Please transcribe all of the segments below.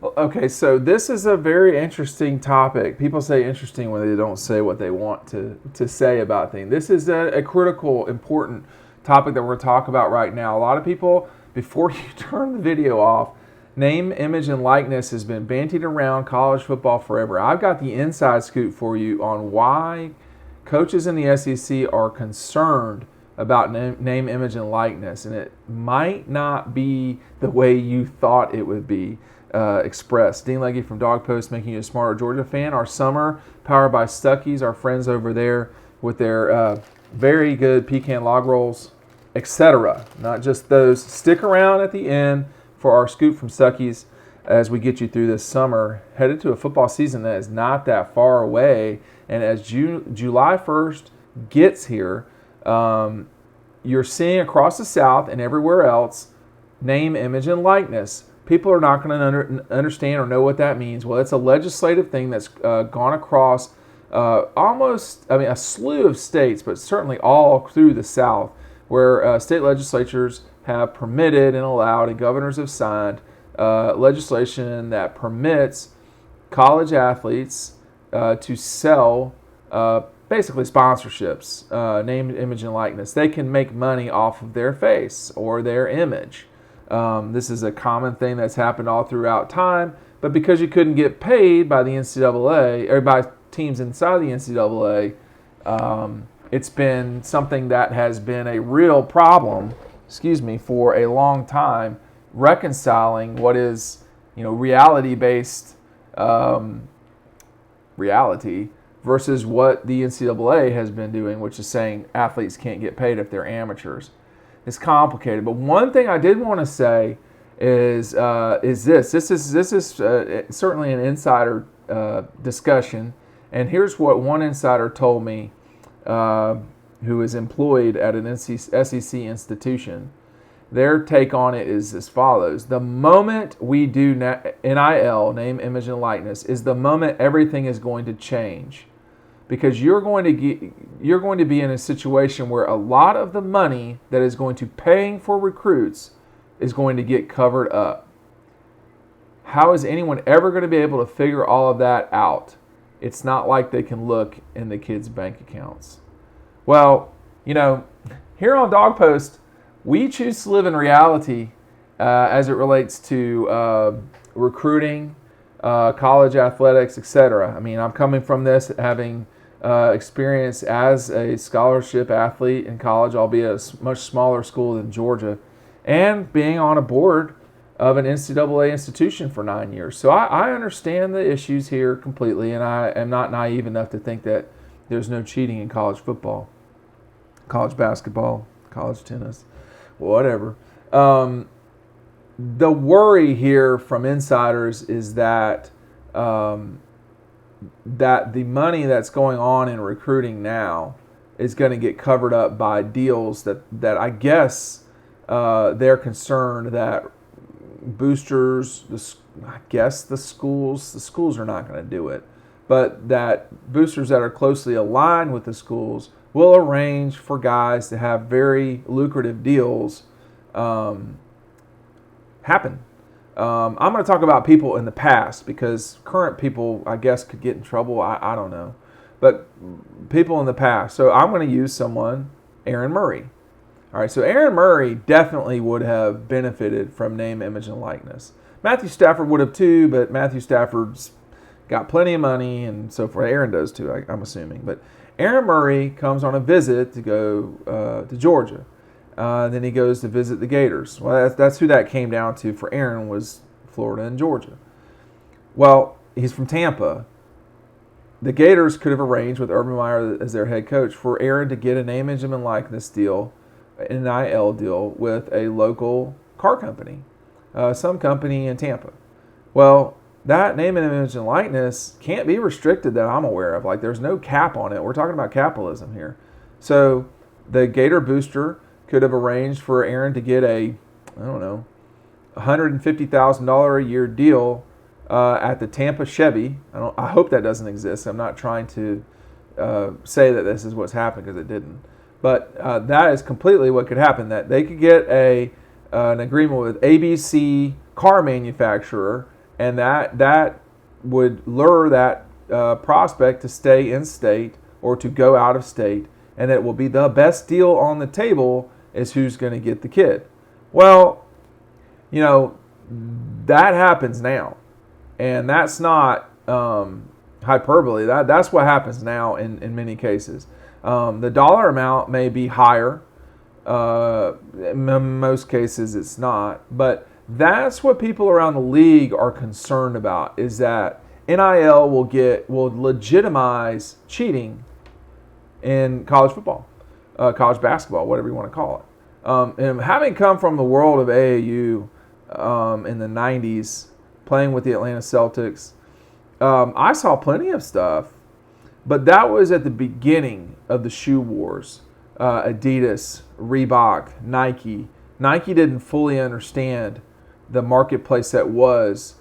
Okay, so this is a very interesting topic. People say interesting when they don't say what they want to say about things. This is a critical, important topic that we're going to talk about right now. A lot of people, before you turn the video off, name, image, and likeness has been bantied around college football forever. I've got the inside scoop for you on why coaches in the SEC are concerned about name, image, and likeness, and it might not be the way you thought it would be expressed. Dean Legge from Dog Post, making you a smarter Georgia fan. Our summer, powered by Stuckey's, our friends over there with their very good pecan log rolls, etc. Not just those. Stick around at the end for our scoop from Stuckey's as we get you through this summer, headed to a football season that is not that far away. And as July 1st gets here, you're seeing across the South and everywhere else name, image, and likeness. People are not going to understand or know what that means. Well, it's a legislative thing that's gone across a slew of states, but certainly all through the South, where state legislatures have permitted and allowed, and governors have signed legislation that permits college athletes to sell basically sponsorships, name, image, and likeness. They can make money off of their face or their image. This is a common thing that's happened all throughout time, but because you couldn't get paid by the NCAA or by teams inside the NCAA, it's been something that has been a real problem, for a long time, reconciling what is, reality-based reality versus what the NCAA has been doing, which is saying athletes can't get paid if they're amateurs. It's complicated, but one thing I did want to say is this. This is certainly an insider discussion, and here's what one insider told me, who is employed at an SEC institution. Their take on it is as follows: the moment we do NIL, name, image, and likeness, is the moment everything is going to change. Because you're going to be in a situation where a lot of the money that is going to paying for recruits is going to get covered up. How is anyone ever going to be able to figure all of that out? It's not like they can look in the kids' bank accounts. Well, here on Dog Post, we choose to live in reality as it relates to recruiting, college athletics, etc. I mean, I'm coming from this having experience as a scholarship athlete in college, albeit a much smaller school than Georgia, and being on a board of an NCAA institution for 9 years. So I understand the issues here completely, and I am not naive enough to think that there's no cheating in college football, college basketball, college tennis, whatever. The worry here from insiders is that that the money that's going on in recruiting now is going to get covered up by deals that I guess they're concerned that boosters, the schools are not going to do it, but that boosters that are closely aligned with the schools will arrange for guys to have very lucrative deals happen. I'm going to talk about people in the past because current people, I guess, could get in trouble. I don't know. But people in the past. So I'm going to use someone, Aaron Murray. All right, so Aaron Murray definitely would have benefited from name, image, and likeness. Matthew Stafford would have too, but Matthew Stafford's got plenty of money and so forth. Aaron does too, I'm assuming. But Aaron Murray comes on a visit to go to Georgia. Then he goes to visit the Gators. Well, that's who that came down to for Aaron, was Florida and Georgia. Well, he's from Tampa. The Gators could have arranged with Urban Meyer as their head coach for Aaron to get a name, image, and likeness deal, an NIL deal with a local car company, some company in Tampa. Well, that name, image, and likeness can't be restricted that I'm aware of. Like, there's no cap on it. We're talking about capitalism here. So the Gator booster could have arranged for Aaron to get $150,000 a year deal at the Tampa Chevy. I hope that doesn't exist. I'm not trying to say that this is what's happened, because it didn't. But that is completely what could happen. That they could get an agreement with ABC car manufacturer, and that would lure that prospect to stay in state or to go out of state, and it will be the best deal on the table is who's going to get the kid. Well, that happens now, and that's not hyperbole. That's what happens now in many cases. The dollar amount may be higher. In most cases, it's not. But that's what people around the league are concerned about, is that NIL will legitimize cheating in college football, college basketball, whatever you want to call it. And having come from the world of AAU in the 90s, playing with the Atlanta Celtics, I saw plenty of stuff, but that was at the beginning of the shoe wars. Adidas, Reebok, Nike. Nike didn't fully understand the marketplace that was,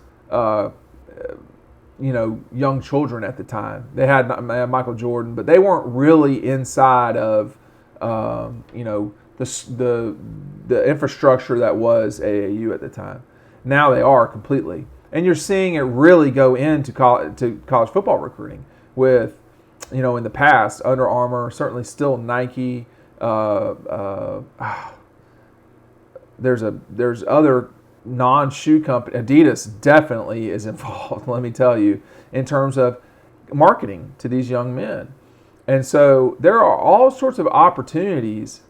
young children at the time. They had Michael Jordan, but they weren't really inside of, the infrastructure that was AAU at the time. Now they are completely. And you're seeing it really go into college football recruiting with, in the past, Under Armour, certainly still Nike. There's other non-shoe company. Adidas definitely is involved, let me tell you, in terms of marketing to these young men. And so there are all sorts of opportunities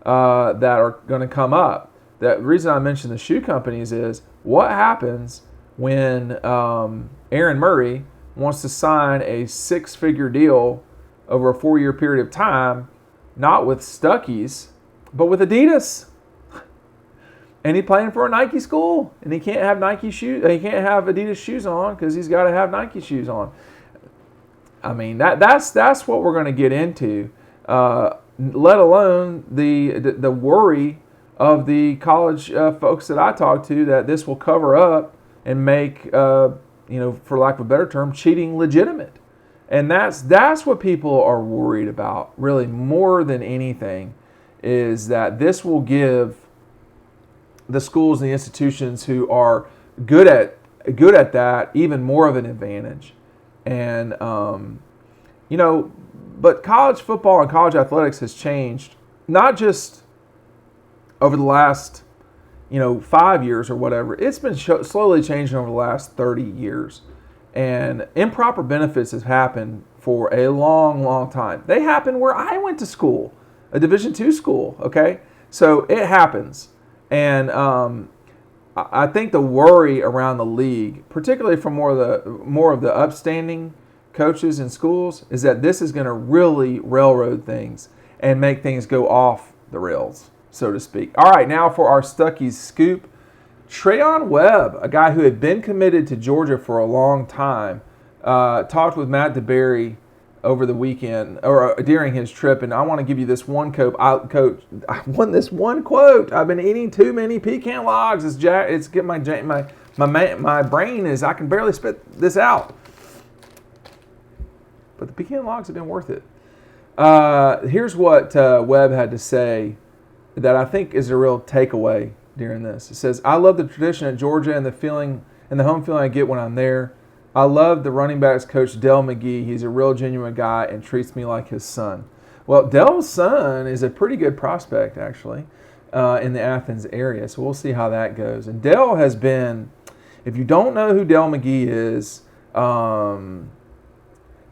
that are going to come up. The reason I mention the shoe companies is what happens when Aaron Murray wants to sign a 6-figure deal over a 4-year period of time, not with Stuckey's, but with Adidas. And he's playing for a Nike school, and he can't have Nike shoes. He can't have Adidas shoes on because he's got to have Nike shoes on. I mean, that's what we're going to get into. Let alone the worry of the college folks that I talk to that this will cover up and make, for lack of a better term, cheating legitimate. And that's what people are worried about, really, more than anything, is that this will give the schools and the institutions who are good at that even more of an advantage. And but college football and college athletics has changed, not just over the last 5 years or whatever. It's been slowly changing over the last 30 years. And improper benefits have happened for a long, long time. They happened where I went to school, a Division II school, okay? So it happens. And I think the worry around the league, particularly from more of the upstanding coaches in schools, is that this is going to really railroad things and make things go off the rails, so to speak. All right, now for our Stuckey's scoop. Trey Webb, a guy who had been committed to Georgia for a long time, talked with Matt DeBerry over the weekend or during his trip, and I want to give you this one quote. Coach, I want this one quote. I've been eating too many pecan logs. It's getting my brain is I can barely spit this out. But the pecan logs have been worth it. Here's what Webb had to say that I think is a real takeaway during this. It says, "I love the tradition at Georgia and the feeling and the home feeling I get when I'm there. I love the running backs coach, Dell McGee. He's a real genuine guy and treats me like his son." Well, Dell's son is a pretty good prospect, actually, in the Athens area. So we'll see how that goes. And Dell has been, if you don't know who Dell McGee is,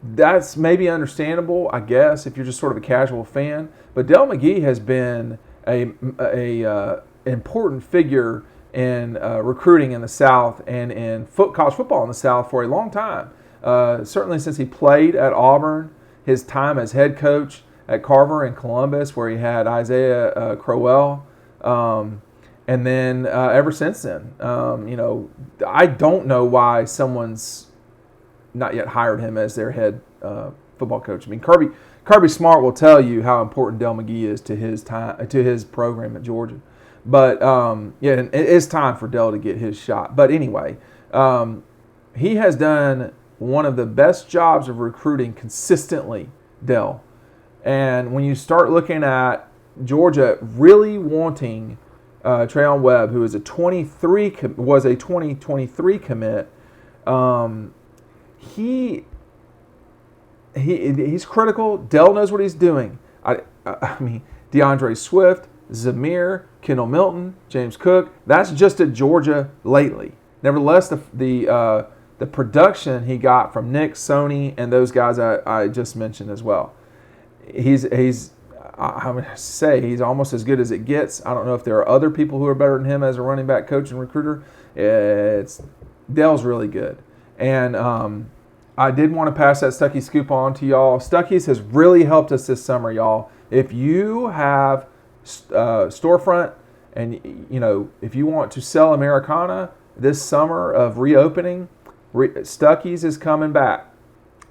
that's maybe understandable, I guess, if you're just sort of a casual fan. But Dell McGee has been a important figure in recruiting in the South and in college football in the South for a long time. Certainly since he played at Auburn, his time as head coach at Carver in Columbus, where he had Isaiah Crowell, and then ever since then. I don't know why someone's not yet hired him as their head football coach. I mean, Kirby Smart will tell you how important Dell McGee is to his program at Georgia. But, it is time for Dell to get his shot. But anyway, he has done one of the best jobs of recruiting consistently, Dell. And when you start looking at Georgia really wanting Trey Webb, who is was a 2023 commit, He he's critical. Dell knows what he's doing. I mean, DeAndre Swift, Zamir, Kendall Milton, James Cook. That's just at Georgia lately. Nevertheless, the production he got from Nick, Sony, and those guys I just mentioned as well. He's I would say he's almost as good as it gets. I don't know if there are other people who are better than him as a running back coach and recruiter. Dell's really good. And I did want to pass that Stuckey scoop on to y'all. Stuckey's has really helped us this summer, y'all. If you have storefront and, if you want to sell Americana this summer of reopening, Stuckey's is coming back.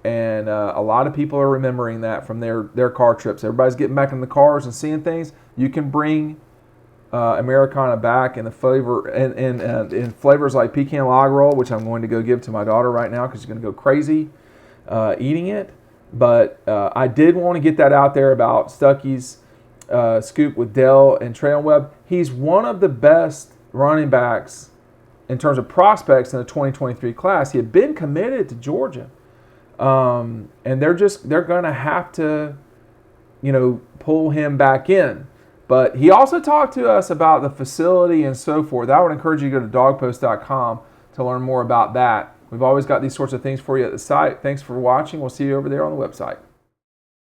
And a lot of people are remembering that from their car trips. Everybody's getting back in the cars and seeing things. You can bring Americana back in the flavor and in flavors like pecan log roll, which I'm going to go give to my daughter right now because she's going to go crazy eating it. But I did want to get that out there about Stuckey's scoop with Dell and Trey Webb. He's one of the best running backs in terms of prospects in the 2023 class. He had been committed to Georgia. And they're going to have to, pull him back in. But he also talked to us about the facility and so forth. I would encourage you to go to dogpost.com to learn more about that. We've always got these sorts of things for you at the site. Thanks for watching. We'll see you over there on the website.